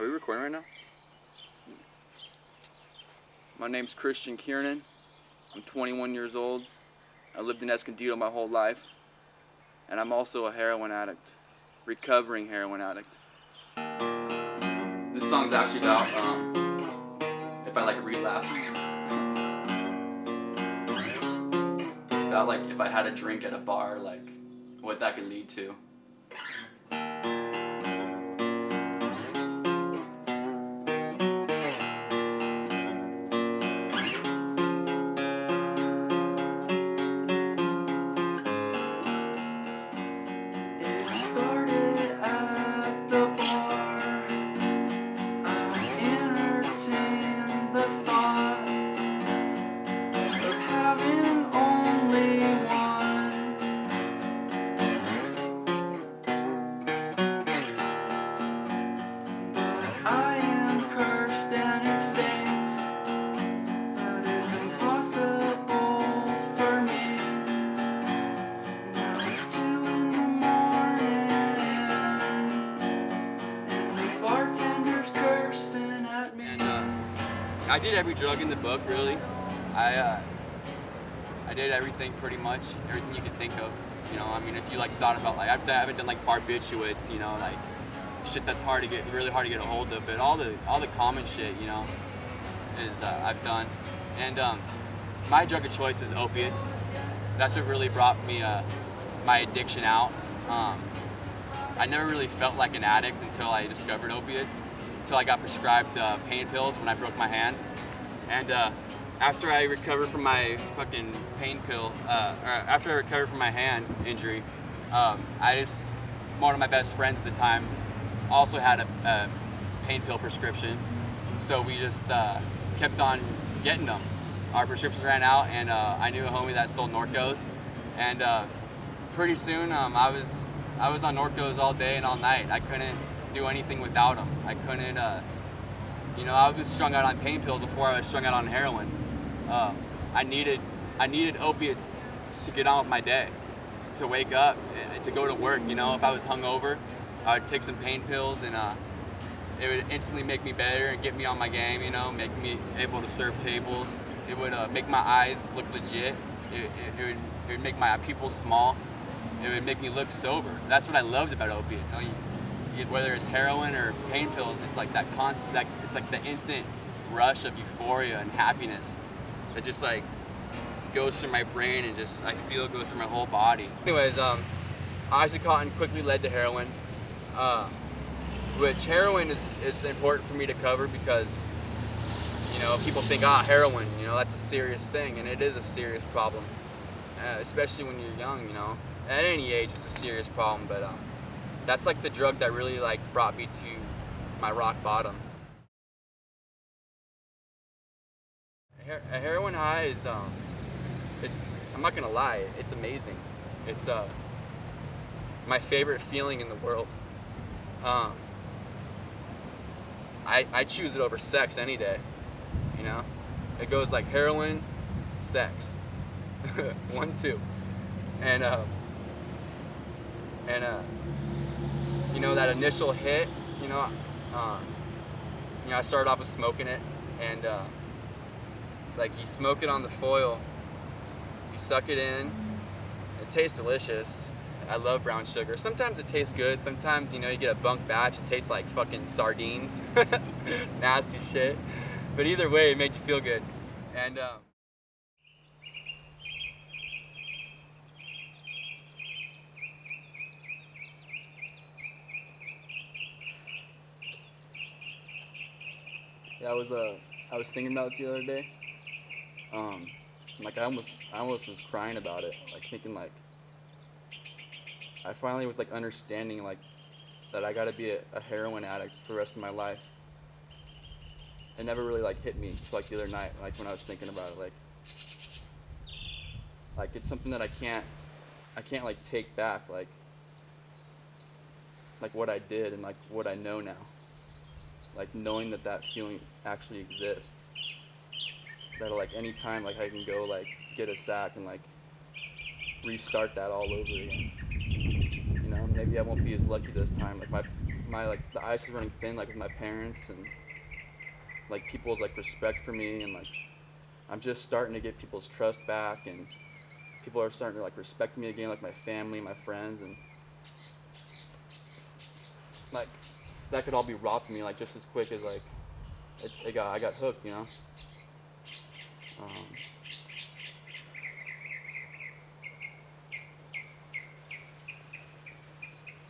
Are we recording right now? My name's Christian Kiernan. I'm 21 years old. I lived in Escondido my whole life. And I'm also a heroin addict. Recovering heroin addict. This song's actually about if I relapsed. It's about if I had a drink at a bar, what that could lead to. I did every drug in the book, really. I did everything pretty much, everything you could think of. You know, I mean, if you thought about I haven't done barbiturates, you know, shit that's really hard to get a hold of. But all the common shit, you know, is I've done. And my drug of choice is opiates. That's what really brought me my addiction out. I never really felt like an addict until I discovered opiates. Until I got prescribed pain pills when I broke my hand. And after I recovered from my fucking pain pill, after I recovered from my hand injury, one of my best friends at the time also had a pain pill prescription. So we just kept on getting them. Our prescriptions ran out, and I knew a homie that sold Norcos. And pretty soon I was on Norcos all day and all night. I couldn't do anything without them. I couldn't, you know, I was strung out on pain pills before I was strung out on heroin. I needed opiates to get on with my day, to wake up, to go to work. You know, if I was hungover, I would take some pain pills, and it would instantly make me better and get me on my game. You know, make me able to serve tables. It would make my eyes look legit. It would make my pupils small. It would make me look sober. That's what I loved about opiates. Whether it's heroin or pain pills, it's like that constant, it's like the instant rush of euphoria and happiness that just goes through my brain and just I feel it go through my whole body. Anyways, OxyContin quickly led to heroin, which heroin is important for me to cover because, you know, people think, heroin, you know, that's a serious thing, and it is a serious problem, especially when you're young, you know. At any age, it's a serious problem, but that's the drug that really brought me to my rock bottom. A heroin high is I'm not gonna lie, it's amazing. It's my favorite feeling in the world. I choose it over sex any day. You know, it goes heroin, sex, 1, 2, and you know, that initial hit, you know, I started off with smoking it, and it's you smoke it on the foil, you suck it in, it tastes delicious. I love brown sugar. Sometimes it tastes good, sometimes, you know, you get a bunk batch, it tastes like fucking sardines, nasty shit, but either way, it made you feel good. And yeah, I was thinking about it the other day. I almost was crying about it, thinking I finally was understanding that I gotta be a heroin addict for the rest of my life. It never really hit me until the other night, when I was thinking about it. It's something that I can't take back, what I did and what I know now. Knowing that feeling actually exists. That any time I can go get a sack and restart that all over again. You know, maybe I won't be as lucky this time. the ice is running thin, like with my parents and like people's like respect for me, and like I'm just starting to get people's trust back, and people are starting to like respect me again, like my family, my friends, and like that could all be robbed from me like just as quick as like I got hooked, you know. Um,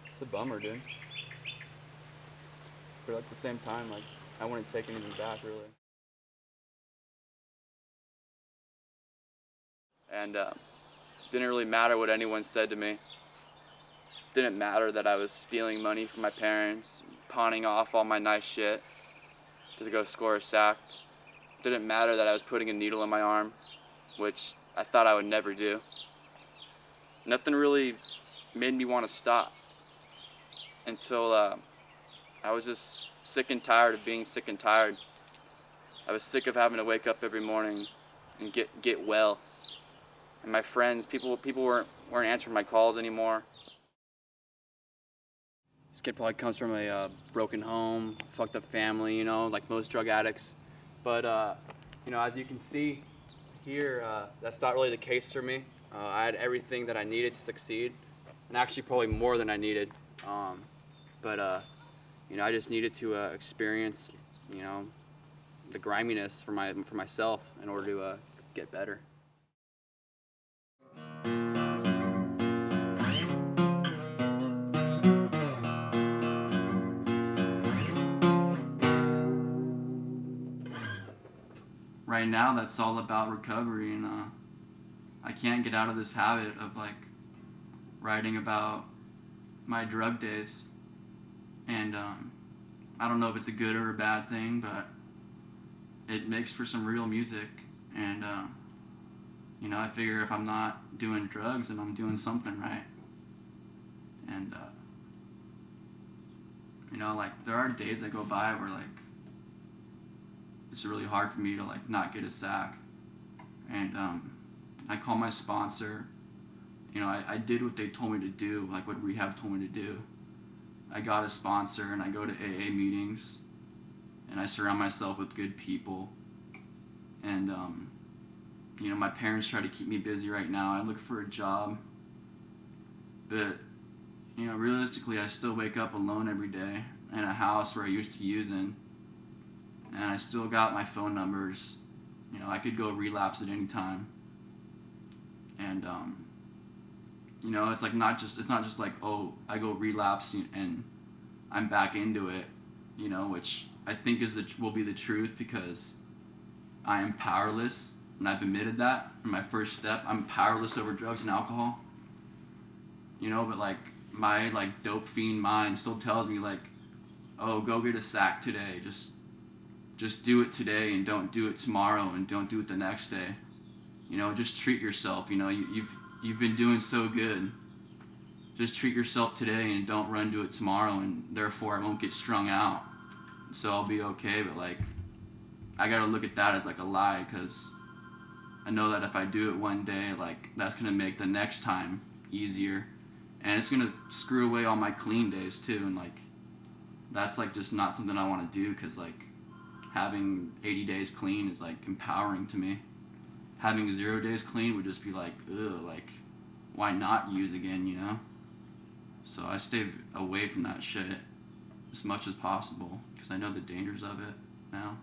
it's a bummer, dude. But at the same time, like I wouldn't take anything back really. And didn't really matter what anyone said to me. Didn't matter that I was stealing money from my parents, pawning off all my nice shit to go score a sack. Didn't matter that I was putting a needle in my arm, which I thought I would never do. Nothing really made me want to stop until I was just sick and tired of being sick and tired. I was sick of having to wake up every morning and get well. And my friends, people weren't answering my calls anymore. This kid probably comes from a broken home, fucked up family, you know, like most drug addicts. But you know, as you can see here, that's not really the case for me. I had everything that I needed to succeed, and actually probably more than I needed. But you know, I just needed to experience, you know, the griminess for myself in order to get better. Right now, that's all about recovery, and I can't get out of this habit of like writing about my drug days. And I don't know if it's a good or a bad thing, but it makes for some real music. And you know, I figure if I'm not doing drugs, then I'm doing something right. And you know, like there are days that go by where like it's really hard for me to like not get a sack. And I call my sponsor. You know, I did what they told me to do, like what rehab told me to do. I got a sponsor, and I go to AA meetings, and I surround myself with good people. And you know, my parents try to keep me busy right now. I look for a job, but you know, realistically, I still wake up alone every day in a house where I used to use in, and I still got my phone numbers. You know, I could go relapse at any time. And you know, it's not just like, oh, I go relapse and I'm back into it, you know, which I think will be the truth, because I am powerless, and I've admitted that in my first step. I'm powerless over drugs and alcohol, you know, but like my like dope fiend mind still tells me like, oh, go get a sack today, just do it today and don't do it tomorrow and don't do it the next day, you know, just treat yourself, you know, you've been doing so good. Just treat yourself today and don't run to it tomorrow, and therefore I won't get strung out. So I'll be okay, but like, I gotta look at that as like a lie, because I know that if I do it one day, like that's gonna make the next time easier, and it's gonna screw away all my clean days too, and like, that's like just not something I wanna do, because like, having 80 days clean is like empowering to me. Having 0 days clean would just be like, ugh, like, why not use again, you know? So I stay away from that shit as much as possible, because I know the dangers of it now.